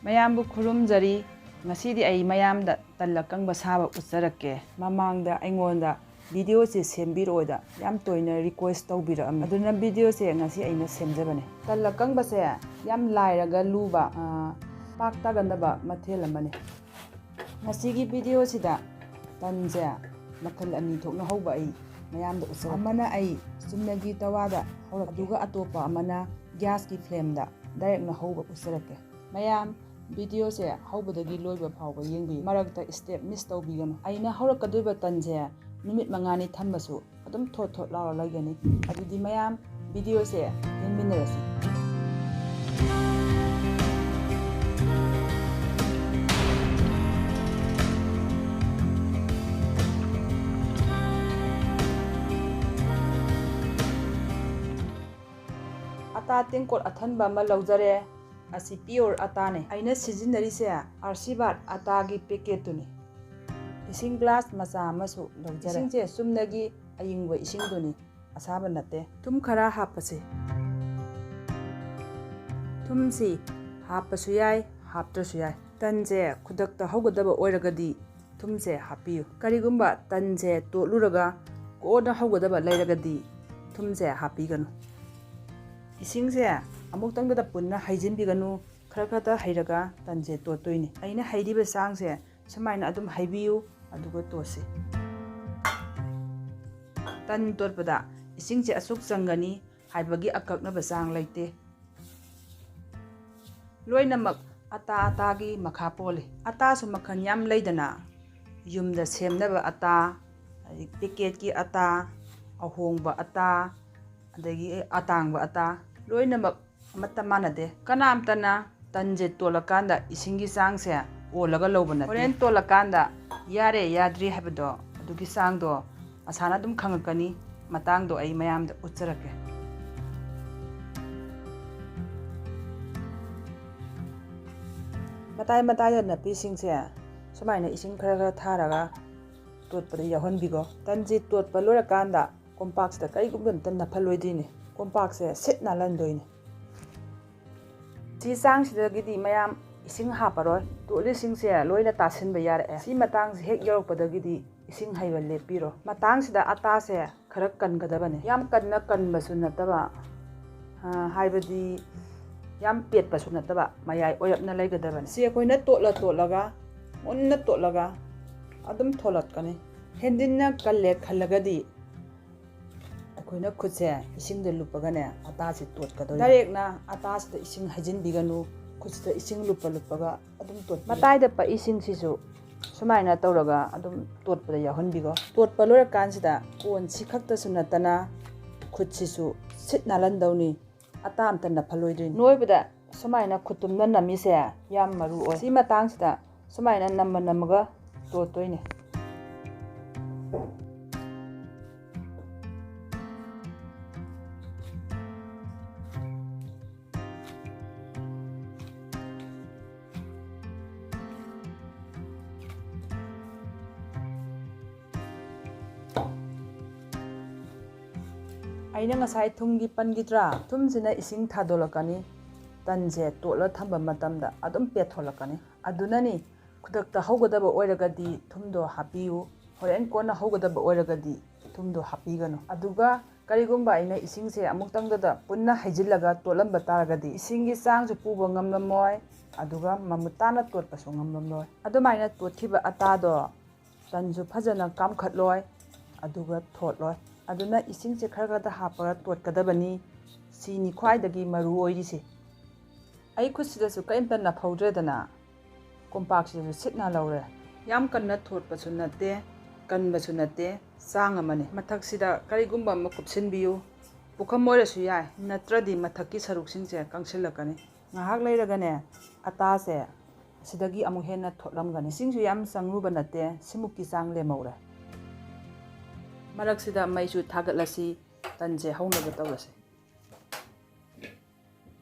ꯃꯌꯥꯝꯕꯨ ꯈꯨꯔꯨꯝꯖꯔꯤ. ꯉꯁꯤꯗꯤ ꯑꯩ ꯃꯌꯥꯝꯗ ꯇꯜ ꯑꯀꯪꯕ ꯁꯥꯕ ꯎꯠꯆꯔꯛꯀꯦ. ꯃꯃꯥꯡꯗ ꯑꯩꯉꯣꯟꯗ ꯚꯤꯗꯤꯑꯣꯁꯦ ꯁꯦꯝꯕꯤꯔꯛꯑꯣꯗ ꯌꯥꯝ ꯇꯣꯏꯅ ꯔꯤꯀ꯭ꯋꯦꯁ ꯇꯧꯕꯤꯔꯛꯑꯝꯃꯤ. ꯑꯗꯨꯅ ꯚꯤꯗꯤꯑꯣꯁꯦ ꯉꯁꯤ ꯑꯩꯅ ꯁꯦꯝꯖꯕꯅꯦ. ꯇꯜ ꯑꯀꯪꯕꯁꯦ ꯌꯥꯝ ꯂꯥꯏꯔꯒ ꯂꯨꯕ ꯄꯥꯛ ꯇꯥꯒꯟꯗꯕ ꯃꯊꯦꯜ ꯑꯃꯅꯤ. ꯉꯁꯤꯒꯤ ꯚꯤꯗꯤꯑꯣꯁꯤꯗ ꯇꯟꯁꯦ ꯃꯈꯜ ꯑꯅꯤ ꯊꯣꯛꯅ ꯍꯧꯕ ꯑꯩ ꯃꯌꯥꯝꯗ ꯎꯠꯆꯔꯛꯀꯦ. ꯑꯃꯅ ꯑꯩ ꯆꯨꯝꯅꯒꯤ ꯇꯋꯥꯗ ꯍꯧꯔꯛꯀꯦ, ꯑꯗꯨꯒ ꯑꯇꯣꯞꯄ ꯑꯃꯅ ꯒ꯭ꯌꯥꯁꯀꯤ ꯐ꯭ꯂꯦꯝꯗ ꯗꯥꯏꯔꯦꯛꯅ ꯍꯧꯕ ꯎꯠꯆꯔꯛꯀꯦ. ꯃꯌꯥꯝ ꯚꯤꯗꯤꯑꯣꯁꯦ ꯍꯧꯕꯗꯒꯤ ꯂꯣꯏꯕ ꯐꯥꯎꯕ ꯌꯦꯡꯕꯤꯌꯨ. ꯃꯔꯛꯇ ꯁ꯭ꯇꯦꯞ ꯃꯤꯁ ꯇꯧꯕꯤꯒꯅꯨ. ꯑꯩꯅ ꯍꯧꯔꯛꯀꯗꯣꯏꯕ ꯇꯟꯁꯦ ꯅꯨꯃꯤꯠ 5ꯅꯤ ꯊꯝꯕꯁꯨ ꯑꯗꯨꯝ ꯊꯣꯠ ꯊꯣꯠ ꯂꯥꯎꯔ ꯂꯩꯒꯅꯤ. ꯑꯗꯨꯗꯤ ꯃꯌꯥꯝ ꯚꯤꯗꯤꯑꯣꯁꯦ ꯌꯦꯡꯃꯤꯟꯅꯔꯁꯤ. ꯑꯇꯥ ꯇꯦꯡꯀꯣꯠ ꯑꯊꯟꯕ ꯑꯃ ꯂꯧꯖꯔꯦ. ꯑꯁꯤ ꯄꯤꯌꯣꯔ ꯑꯇꯥꯅꯦ. ꯑꯩꯅ ꯁꯤꯖꯤꯟꯅꯔꯤꯁꯦ ꯑꯥꯔꯁꯤꯕꯥꯠ ꯑꯇꯥꯒꯤ ꯄꯦꯀꯦꯠꯇꯨꯅꯤ. ꯏꯁꯤꯡ ꯒ꯭ꯂꯥꯁ ꯃꯆꯥ ꯑꯃꯁꯨ ꯂꯧꯖꯔꯦ. ꯏꯁꯤꯡꯁꯦ ꯆꯨꯝꯅꯒꯤ ꯑꯌꯤꯡꯕ ꯏꯁꯤꯡꯗꯨꯅꯤ, ꯑꯁꯥꯕ ꯅꯠꯇꯦ. ꯊꯨꯝ ꯈꯔ ꯍꯥꯞꯄꯁꯤ. ꯊꯨꯝꯁꯤ ꯍꯥꯞꯄꯁꯨ ꯌꯥꯏ, ꯍꯥꯞꯇ꯭ꯔꯁꯨ ꯌꯥꯏ. ꯇꯟꯁꯦ ꯈꯨꯗꯛꯇ ꯍꯧꯒꯗꯕ ꯑꯣꯏꯔꯒꯗꯤ ꯊꯨꯝꯁꯦ ꯍꯥꯞꯄꯤꯌꯨ. ꯀꯔꯤꯒꯨꯝꯕ ꯇꯟꯁꯦ ꯇꯣꯠꯂꯨꯔꯒ ꯀꯣꯟꯅ ꯍꯧꯒꯗꯕ ꯂꯩꯔꯒꯗꯤ ꯊꯨꯝꯁꯦ ꯍꯥꯞꯄꯤꯒꯅꯨ. ꯏꯁꯤꯡꯁꯦ ꯑꯃꯨꯛꯇꯪꯗ ꯄꯨꯟꯅ ꯍꯩꯖꯤꯟꯕꯤꯒꯅꯨ. ꯈꯔ ꯈꯔ ꯍꯩꯔꯒ ꯇꯟꯁꯦ ꯇꯣꯠꯇꯣꯏꯅꯤ. ꯑꯩꯅ ꯍꯩꯔꯤꯕ ꯆꯥꯡꯁꯦ ꯁꯨꯃꯥꯏꯅ ꯑꯗꯨꯝ ꯍꯩꯕꯤꯌꯨ, ꯑꯗꯨꯒ ꯇꯣꯠꯁꯤ. ꯇꯟ ꯇꯣꯠꯄꯗ ꯏꯁꯤꯡꯁꯦ ꯑꯁꯨꯛ ꯆꯪꯒꯅꯤ ꯍꯥꯏꯕꯒꯤ ꯑꯀꯛꯅꯕ ꯆꯥꯡ ꯂꯩꯇꯦ. ꯂꯣꯏꯅꯃꯛ ꯑꯇꯥꯒꯤ ꯃꯈꯥ ꯄꯣꯜꯂꯤ. ꯑꯇꯥꯁꯨ ꯃꯈꯜ ꯌꯥꯝ ꯂꯩꯗꯅ, ꯌꯨꯝꯗ ꯁꯦꯝꯅꯕ ꯑꯇꯥ, ꯄꯦꯀꯦꯠꯀꯤ ꯑꯇꯥ, ꯑꯍꯣꯡꯕ ꯑꯇꯥ, ꯑꯗꯒꯤ ꯑꯇꯥꯡꯕ ꯑꯇꯥ, ꯂꯣꯏꯅꯃꯛ ꯑꯃꯠꯇ ꯃꯥꯟꯅꯗꯦ. ꯀꯅꯥꯝꯇꯅ ꯇꯟꯁꯦ ꯇꯣꯠꯂꯀꯥꯟꯗ ꯏꯁꯤꯡꯒꯤ ꯆꯥꯡꯁꯦ ꯑꯣꯜꯂꯒ ꯂꯧꯕ ꯅꯠꯇꯦ. ꯍꯣꯔꯦꯟ ꯇꯣꯠꯂꯀꯥꯟꯗ ꯌꯥꯔꯦ ꯌꯥꯗ꯭ꯔꯤ ꯍꯥꯏꯕꯗꯣ, ꯑꯗꯨꯒꯤ ꯆꯥꯡꯗꯣ ꯃꯁꯥꯅ ꯑꯗꯨꯝ ꯈꯪꯉꯛꯀꯅꯤ. ꯃꯇꯥꯡꯗꯣ ꯑꯩ ꯃꯌꯥꯝꯗ ꯎꯠꯆꯔꯛꯀꯦ. ꯃꯇꯥꯏ ꯃꯇꯥꯏꯗ ꯅꯥꯄꯤꯁꯤꯡꯁꯦ ꯁꯨꯃꯥꯏꯅ ꯏꯁꯤꯡ ꯈꯔ ꯈꯔ ꯊꯥꯔꯒ ꯇꯣꯠꯄꯗ ꯌꯥꯎꯍꯟꯕꯤꯈꯣ. ꯇꯟꯁꯤ ꯇꯣꯠꯄ ꯂꯣꯏꯔꯀꯥꯟꯗ ꯀꯣꯝꯄꯥꯛꯁꯤꯗ ꯀꯔꯤꯒꯨꯝꯕ ꯑꯝꯇ ꯅꯞꯍꯜꯂꯣꯏꯗꯣꯏꯅꯤ. ꯀꯣꯝꯄꯥꯛꯁꯦ ꯁꯤꯠ ꯅꯥꯜꯍꯟꯗꯣꯏꯅꯤ. ꯁꯤ ꯆꯥꯡꯁꯤꯗꯒꯤꯗꯤ ꯃꯌꯥꯝ ꯏꯁꯤꯡ ꯍꯥꯞꯄꯔꯣꯏ. ꯇꯣꯠꯂꯤꯁꯤꯡꯁꯦ ꯂꯣꯏꯅ ꯇꯥꯁꯤꯟꯕ ꯌꯥꯔꯛꯑꯦ. ꯁꯤ ꯃꯇꯥꯡꯁꯦ ꯍꯦꯛ ꯌꯧꯔꯛꯄꯗꯒꯤꯗꯤ ꯏꯁꯤꯡ ꯍꯩꯕ ꯂꯦꯞꯄꯤꯔꯣ. ꯃꯇꯥꯡꯁꯤꯗ ꯑꯇꯥꯁꯦ ꯈꯔ ꯀꯟꯒꯗꯕꯅꯤ. ꯌꯥꯝ ꯀꯟꯅ ꯀꯟꯕꯁꯨ ꯅꯠꯇꯕ, ꯍꯥꯏꯕꯗꯤ ꯌꯥꯝ ꯄꯦꯠꯄꯁꯨ ꯅꯠꯇꯕ, ꯃꯌꯥꯏ ꯑꯣꯏꯔꯞꯅ ꯂꯩꯒꯗꯕꯅꯤ. ꯁꯤ ꯑꯩꯈꯣꯏꯅ ꯇꯣꯠꯂꯒ ꯃꯨꯟꯅ ꯇꯣꯠꯂꯒ ꯑꯗꯨꯝ ꯊꯣꯛꯂꯛꯀꯅꯤ. ꯍꯦꯟꯖꯤꯟꯅ ꯀꯜꯂꯦ ꯈꯜꯂꯒꯗꯤ ꯑꯩꯈꯣꯏꯅ ꯈꯨꯠꯁꯦ ꯏꯁꯤꯡꯗ ꯂꯨꯞꯄꯒꯅꯦ ꯑꯇꯥꯁꯤ ꯇꯣꯠꯀꯗꯣꯏꯅꯤ. ꯗꯥꯏꯔꯦꯛꯅ ꯑꯇꯥꯁꯤꯗ ꯏꯁꯤꯡ ꯍꯩꯖꯤꯟꯕꯤꯒꯅꯨ. ꯈꯨꯠꯁꯤꯗ ꯏꯁꯤꯡ ꯂꯨꯞꯄꯒ ꯑꯗꯨꯝ ꯇꯣꯠꯄꯤꯌꯨ. ꯃꯇꯥꯏꯗ ꯄꯛꯏꯁꯤꯡꯁꯤꯁꯨ ꯁꯨꯃꯥꯏꯅ ꯇꯧꯔꯒ ꯑꯗꯨꯝ ꯇꯣꯠꯄꯗ ꯌꯥꯎꯍꯟꯕꯤꯈꯣ. ꯇꯣꯠꯄ ꯂꯣꯏꯔꯀꯥꯟꯁꯤꯗ ꯀꯣꯟꯁꯤ ꯈꯛꯇꯁꯨ ꯅꯠꯇꯅ ꯈꯨꯠꯁꯤꯁꯨ ꯁꯤꯠ ꯅꯥꯜꯍꯟꯗꯧꯅꯤ. ꯑꯇꯥ ꯑꯝꯇ ꯅꯞꯍꯜꯂꯣꯏꯗꯣꯏꯅꯤ. ꯅꯣꯏꯕꯗ ꯁꯨꯃꯥꯏꯅ ꯈꯨꯠꯇꯨꯝꯅ ꯅꯝꯃꯤꯁꯦ ꯌꯥꯝ ꯃꯔꯨ ꯑꯣꯏ. ꯁꯤ ꯃꯇꯥꯡꯁꯤꯗ ꯁꯨꯃꯥꯏꯅ ꯅꯝꯃꯒ ꯇꯣꯠꯇꯣꯏꯅꯤ. ꯑꯩꯅ ꯉꯁꯥꯏ ꯊꯨꯝꯒꯤ ꯄꯟꯈꯤꯗ꯭ꯔꯥ? ꯊꯨꯝꯁꯤꯅ ꯏꯁꯤꯡ ꯊꯥꯗꯣꯛꯂꯛꯀꯅꯤ. ꯇꯟꯁꯦ ꯇꯣꯠꯂ ꯊꯝꯕ ꯃꯇꯝꯗ ꯑꯗꯨꯝ ꯄꯦꯠꯊꯣꯛꯂꯛꯀꯅꯤ. ꯑꯗꯨꯅꯅꯤ ꯈꯨꯗꯛꯇ ꯍꯧꯒꯗꯕ ꯑꯣꯏꯔꯒꯗꯤ ꯊꯨꯝꯗꯣ ꯍꯥꯞꯄꯤꯌꯨ. ꯍꯣꯔꯦꯟ ꯀꯣꯟꯅ ꯍꯧꯒꯗꯕ ꯑꯣꯏꯔꯒꯗꯤ ꯊꯨꯝꯗꯣ ꯍꯥꯞꯄꯤꯒꯅꯨ. ꯑꯗꯨꯒ ꯀꯔꯤꯒꯨꯝꯕ ꯑꯩꯅ ꯏꯁꯤꯡꯁꯦ ꯑꯃꯨꯛꯇꯪꯗ ꯄꯨꯟꯅ ꯍꯩꯖꯤꯜꯂꯒ ꯇꯣꯠꯂꯝꯕ ꯇꯥꯔꯒꯗꯤ ꯏꯁꯤꯡꯒꯤ ꯆꯥꯡꯁꯨ ꯄꯨꯕ ꯉꯝꯂꯝꯃꯣꯏ, ꯑꯗꯨꯒ ꯃꯃꯨꯠ ꯇꯥꯅ ꯇꯣꯠꯄꯁꯨ ꯉꯝꯂꯝꯂꯣꯏ. ꯑꯗꯨꯃꯥꯏꯅ ꯇꯣꯠꯈꯤꯕ ꯑꯇꯥꯗꯣ ꯇꯟꯁꯨ ꯐꯖꯅ ꯀꯥꯝꯈꯠꯂꯣꯏ, ꯑꯗꯨꯒ ꯊꯣꯠꯂꯣꯏ. ꯑꯗꯨꯅ ꯏꯁꯤꯡꯁꯦ ꯈꯔ ꯈꯔ ꯍꯥꯞꯄꯒ ꯇꯣꯠꯀꯗꯕꯅꯤ. ꯁꯤꯅꯤ ꯈ꯭ꯋꯥꯏꯗꯒꯤ ꯃꯔꯨ ꯑꯣꯏꯔꯤꯁꯤ. ꯑꯩ ꯈꯨꯠꯁꯤꯗꯁꯨ ꯀꯔꯤꯝꯇ ꯅꯞꯍꯧꯗ꯭ꯔꯦꯗꯅ, ꯀꯣꯝꯄꯥꯛꯁꯤꯗꯁꯨ ꯁꯤꯠ ꯅꯥꯜꯍꯧꯔꯦ. ꯌꯥꯝ ꯀꯟꯅ ꯊꯣꯠꯄꯁꯨ ꯅꯠꯇꯦ, ꯀꯟꯕꯁꯨ ꯅꯠꯇꯦ, ꯆꯥꯡ ꯑꯃꯅꯤ. ꯃꯊꯛꯁꯤꯗ ꯀꯔꯤꯒꯨꯝꯕ ꯑꯃ ꯀꯨꯞꯁꯤꯟꯕꯤꯌꯨ. ꯄꯨꯈꯝ ꯑꯣꯏꯔꯁꯨ ꯌꯥꯏ, ꯅꯠꯇ꯭ꯔꯗꯤ ꯃꯊꯛꯀꯤ ꯁꯔꯨꯛꯁꯤꯡꯁꯦ ꯀꯪꯁꯤꯜꯂꯛꯀꯅꯤ. ꯉꯥꯏꯍꯥꯛ ꯂꯩꯔꯒꯅꯦ ꯑꯇꯥꯁꯦ ꯑꯁꯤꯗꯒꯤ ꯑꯃꯨꯛ ꯍꯦꯟꯅ ꯊꯣꯠꯂꯝꯒꯅꯤ. ꯏꯁꯤꯡꯁꯨ ꯌꯥꯝ ꯆꯪꯂꯨꯕ ꯅꯠꯇꯦ, ꯁꯤꯃꯨꯛꯀꯤ ꯆꯥꯡ ꯂꯦꯝꯍꯧꯔꯦ. ꯃꯔꯛꯁꯤꯗ ꯃꯩꯁꯨ ꯊꯥꯒꯠꯂꯁꯤ. ꯇꯟꯁꯦ ꯍꯧꯅꯕ ꯇꯧꯔꯁꯤ.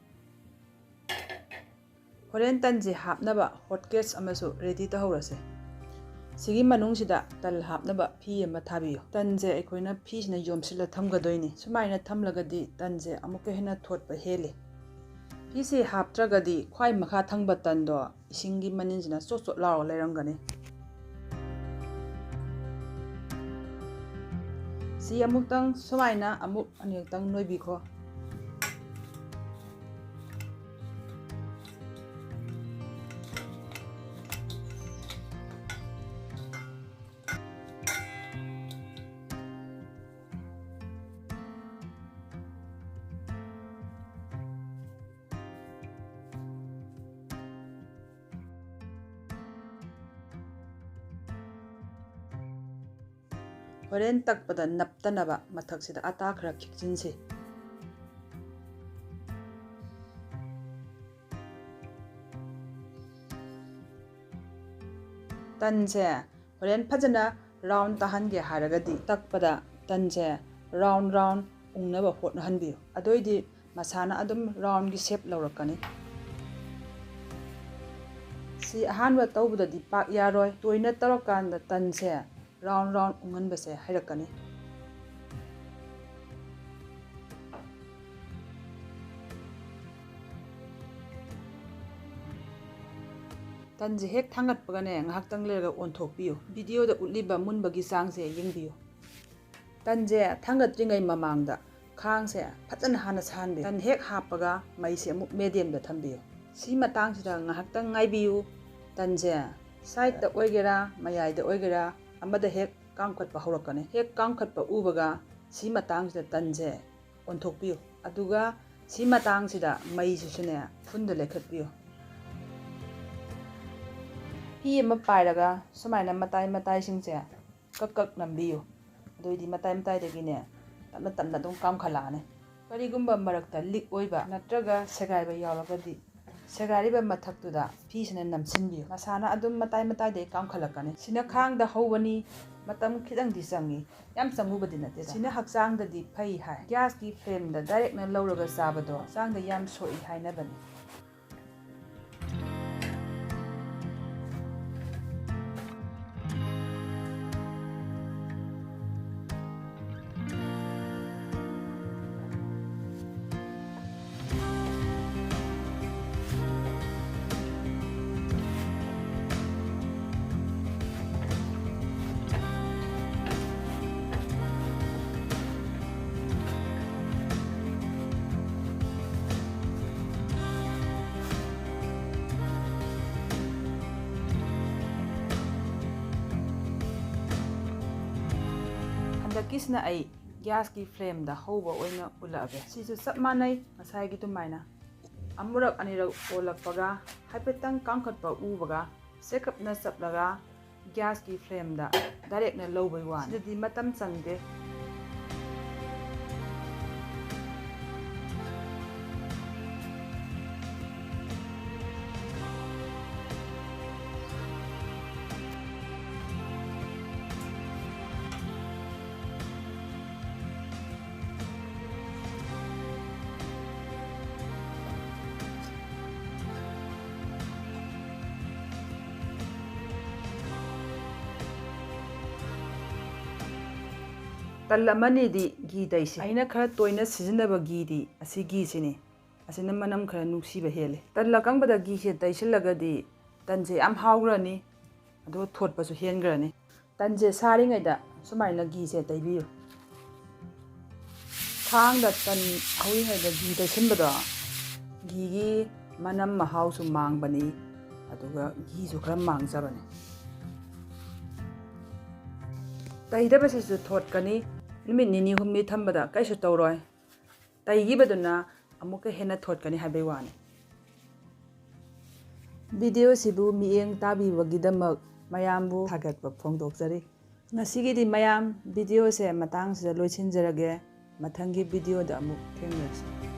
ꯍꯣꯔꯦꯟ ꯇꯟꯁꯦ ꯍꯥꯞꯅꯕ ꯍꯣꯠꯀꯦꯁ ꯑꯃꯁꯨ ꯔꯦꯗꯤ ꯇꯧꯍꯧꯔꯁꯤ. ꯁꯤꯒꯤ ꯃꯅꯨꯡꯁꯤꯗ ꯇꯟ ꯍꯥꯞꯅꯕ ꯐꯤ ꯑꯃ ꯊꯥꯕꯤꯌꯨ. ꯇꯟꯁꯦ ꯑꯩꯈꯣꯏꯅ ꯐꯤꯁꯤꯅ ꯌꯣꯝꯁꯤꯜꯂ ꯊꯝꯒꯗꯣꯏꯅꯤ. ꯁꯨꯃꯥꯏꯅ ꯊꯝꯂꯒꯗꯤ ꯇꯟꯁꯦ ꯑꯃꯨꯛꯀ ꯍꯦꯟꯅ ꯊꯣꯠꯄ ꯍꯦꯜꯂꯤ. ꯐꯤꯁꯤ ꯍꯥꯞꯇ꯭ꯔꯒꯗꯤ ꯈ꯭ꯋꯥꯏ ꯃꯈꯥ ꯊꯪꯕ ꯇꯟꯗꯣ ꯏꯁꯤꯡꯒꯤ ꯃꯅꯤꯟꯁꯤꯅ ꯆꯣꯠ ꯆꯣꯠ ꯂꯥꯎꯔꯒ ꯂꯩꯔꯝꯒꯅꯤ ꯁꯤ ꯑꯃꯨꯛꯇꯪ ꯁꯨꯃꯥꯏꯅ ꯑꯃꯨꯛ ꯑꯅꯤꯔꯛꯇꯪ ꯅꯣꯏꯕꯤꯈꯣ ꯍꯣꯔꯦꯟ ꯇꯛꯄꯗ ꯅꯞꯇꯅꯕ ꯃꯊꯛꯁꯤꯗ ꯑꯇꯥ ꯈꯔ ꯈꯤꯛꯆꯤꯟꯁꯤ ꯇꯟꯁꯦ ꯍꯣꯔꯦꯟ ꯐꯖꯅ ꯔꯥꯎꯟ ꯇꯥꯍꯟꯒꯦ ꯍꯥꯏꯔꯒꯗꯤ ꯇꯛꯄꯗ ꯇꯟꯁꯦ ꯔꯥꯎꯟ ꯎꯪꯅꯕ ꯍꯣꯠꯅꯍꯟꯕꯤꯌꯨ ꯑꯗꯨꯑꯣꯏꯗꯤ ꯃꯁꯥꯅ ꯑꯗꯨꯝ ꯔꯥꯎꯟꯒꯤ ꯁꯦꯞ ꯂꯧꯔꯛꯀꯅꯤ ꯁꯤ ꯑꯍꯥꯟꯕ ꯇꯧꯕꯗꯗꯤ ꯄꯥꯛ ꯌꯥꯔꯣꯏ ꯇꯣꯏꯅ ꯇꯧꯔꯀꯥꯟꯗ ꯇꯟꯁꯦ ꯔꯥꯎꯟ ꯎꯪꯍꯟꯕꯁꯦ ꯍꯩꯔꯛꯀꯅꯤ ꯇꯟꯁꯦ ꯍꯦꯛ ꯊꯥꯡꯒꯠꯄꯒꯅꯦ ꯉꯥꯏꯍꯥꯛꯇꯪ ꯂꯩꯔꯒ ꯑꯣꯟꯊꯣꯛꯄꯤꯌꯨ ꯚꯤꯗꯤꯑꯣꯗ ꯎꯠꯂꯤꯕ ꯃꯨꯟꯕꯒꯤ ꯆꯥꯡꯁꯦ ꯌꯦꯡꯕꯤꯌꯨ ꯇꯟꯁꯦ ꯊꯥꯡꯒꯠꯇ꯭ꯔꯤꯉꯩ ꯃꯃꯥꯡꯗ ꯈꯥꯡꯁꯦ ꯐꯖꯅ ꯍꯥꯟꯅ ꯁꯥꯍꯟꯕꯤꯌꯨ ꯇꯟ ꯍꯦꯛ ꯍꯥꯞꯄꯒ ꯃꯩꯁꯦ ꯑꯃꯨꯛ ꯃꯦꯗꯤꯌꯝꯗ ꯊꯝꯕꯤꯌꯨ ꯁꯤ ꯃꯇꯥꯡꯁꯤꯗ ꯉꯥꯏꯍꯥꯛꯇꯪ ꯉꯥꯏꯕꯤꯌꯨ ꯇꯟꯁꯦ ꯁꯥꯏꯗꯇ ꯑꯣꯏꯒꯦꯔꯥ ꯃꯌꯥꯏꯗ ꯑꯣꯏꯒꯦꯔꯥ ꯑꯃꯗ ꯍꯦꯛ ꯀꯥꯝꯈꯠꯄ ꯍꯧꯔꯛꯀꯅꯤ ꯍꯦꯛ ꯀꯥꯝꯈꯠꯄ ꯎꯕꯒ ꯁꯤ ꯃꯇꯥꯡꯁꯤꯗ ꯇꯟꯁꯦ ꯑꯣꯟꯊꯣꯛꯄꯤꯌꯨ ꯑꯗꯨꯒ ꯁꯤ ꯃꯇꯥꯡꯁꯤꯗ ꯃꯩꯁꯤꯁꯨꯅꯦ ꯐꯨꯜꯗ ꯂꯩꯈꯠꯄꯤꯌꯨ ꯐꯤ ꯑꯃ ꯄꯥꯏꯔꯒ ꯁꯨꯃꯥꯏꯅ ꯃꯇꯥꯏꯁꯤꯡꯁꯦ ꯀꯛ ꯅꯝꯕꯤꯌꯨ ꯑꯗꯨꯑꯣꯏꯗꯤ ꯃꯇꯥꯏꯗꯒꯤꯅꯦ ꯇꯞꯅ ꯑꯗꯨꯝ ꯀꯥꯝꯈꯠꯂꯛꯑꯅꯤ ꯀꯔꯤꯒꯨꯝꯕ ꯃꯔꯛꯇ ꯂꯤꯛ ꯑꯣꯏꯕ ꯅꯠꯇ꯭ꯔꯒ ꯁꯦꯒꯥꯏꯕ ꯌꯥꯎꯔꯒꯗꯤ ꯁꯦꯒꯥꯏꯔꯤꯕ ꯃꯊꯛꯇꯨꯗ ꯐꯤꯁꯤꯅ ꯅꯝꯁꯤꯟꯕꯤꯌꯨ ꯃꯁꯥꯅ ꯑꯗꯨꯝ ꯃꯇꯥꯏꯗꯒꯤ ꯀꯥꯝꯈꯠꯂꯛꯀꯅꯤ ꯁꯤꯅ ꯈꯥꯡꯗ ꯍꯧꯕꯅꯤ ꯃꯇꯝ ꯈꯤꯇꯪꯗꯤ ꯆꯪꯉꯤ ꯌꯥꯝ ꯆꯪꯉꯨꯕꯗꯤ ꯅꯠꯇꯦ ꯁꯤꯅ ꯍꯛꯆꯥꯡꯗꯗꯤ ꯐꯩ ꯍꯥꯏ ꯒ꯭ꯌꯥꯁꯀꯤ ꯐ꯭ꯂꯦꯝꯗ ꯗꯥꯏꯔꯦꯛꯅ ꯂꯧꯔꯒ ꯆꯥꯕꯗꯣ ꯍꯛꯆꯥꯡꯗ ꯌꯥꯝ ꯁꯣꯛꯏ ꯍꯥꯏꯅꯕꯅꯤ ꯍꯟꯗꯛꯀꯤꯁꯤꯅ ꯑꯩ ꯒ꯭ꯌꯥꯁꯀꯤ ꯐ꯭ꯂꯦꯝꯗ ꯍꯧꯕ ꯑꯣꯏꯅ ꯎꯠꯂꯛꯑꯒꯦ ꯁꯤꯁꯨ ꯆꯞ ꯃꯥꯟꯅꯩ ꯉꯁꯥꯏꯒꯤ ꯑꯗꯨꯃꯥꯏꯅ ꯑꯃꯨꯔꯛ ꯑꯅꯤꯔꯛ ꯑꯣꯜꯂꯛꯄꯒ ꯍꯥꯏꯐꯦꯠꯇꯪ ꯀꯥꯝꯈꯠꯄ ꯎꯕꯒ ꯆꯦꯀꯞꯅ ꯆꯞꯂꯒ ꯒ꯭ꯌꯥꯁꯀꯤ ꯐ꯭ꯂꯦꯝꯗ ꯗꯥꯏꯔꯦꯛꯅ ꯂꯧꯕꯩ ꯋꯥꯅꯤ ꯁꯤꯗꯗꯤ ꯃꯇꯝ ꯆꯪꯗꯦ ꯇꯜ ꯑꯃꯅꯤꯗꯤ ꯘꯤ ꯇꯩꯁꯤ ꯑꯩꯅ ꯈꯔ ꯇꯣꯏꯅ ꯁꯤꯖꯤꯟꯅꯕ ꯘꯤꯗꯤ ꯑꯁꯤ ꯘꯤꯁꯤꯅꯤ ꯑꯁꯤꯅ ꯃꯅꯝ ꯈꯔ ꯅꯨꯡꯁꯤꯕ ꯍꯦꯜꯂꯤ ꯇꯟ ꯑꯀꯪꯕꯗ ꯘꯤꯁꯦ ꯇꯩꯁꯤꯜꯂꯒꯗꯤ ꯇꯟꯁꯦ ꯌꯥꯝ ꯍꯥꯎꯈ꯭ꯔꯅꯤ ꯑꯗꯨꯒ ꯊꯣꯠꯄꯁꯨ ꯍꯦꯟꯈ꯭ꯔꯅꯤ ꯇꯟꯁꯦ ꯁꯥꯔꯤꯉꯩꯗ ꯁꯨꯃꯥꯏꯅ ꯘꯤꯁꯦ ꯇꯩꯕꯤꯌꯨ ꯈꯥꯡꯗ ꯇꯟ ꯍꯧꯔꯤꯉꯩꯗ ꯘꯤ ꯇꯩꯁꯤꯟꯕꯗꯣ ꯘꯤꯒꯤ ꯃꯅꯝ ꯃꯍꯥꯎꯁꯨ ꯃꯥꯡꯕꯅꯤ ꯑꯗꯨꯒ ꯘꯤꯁꯨ ꯈꯔ ꯃꯥꯡꯖꯕꯅꯤ ꯇꯩꯗꯕꯁꯤꯁꯨ ꯊꯣꯠꯀꯅꯤ ꯅꯨꯃꯤꯠ ꯅꯤꯅꯤ ꯍꯨꯝꯅꯤ ꯊꯝꯕꯗ ꯀꯩꯁꯨ ꯇꯧꯔꯣꯏ ꯇꯩꯈꯤꯕꯗꯨꯅ ꯑꯃꯨꯛꯀ ꯍꯦꯟꯅ ꯊꯣꯠꯀꯅꯤ ꯍꯥꯏꯕꯩ ꯋꯥꯅꯤ ꯚꯤꯗꯤꯑꯣꯁꯤꯕꯨ ꯃꯤꯠꯌꯦꯡ ꯇꯥꯕꯤꯕꯒꯤꯗꯃꯛ ꯃꯌꯥꯝꯕꯨ ꯊꯥꯒꯠꯄ ꯐꯣꯡꯗꯣꯛꯆꯔꯤ ꯉꯁꯤꯒꯤꯗꯤ ꯃꯌꯥꯝ ꯚꯤꯗꯤꯑꯣꯁꯦ ꯃꯇꯥꯡꯁꯤꯗ ꯂꯣꯏꯁꯤꯟꯖꯔꯒꯦ ꯃꯊꯪꯒꯤ ꯚꯤꯗꯤꯑꯣꯗ ꯑꯃꯨꯛ ꯊꯦꯡꯅꯔꯁꯤ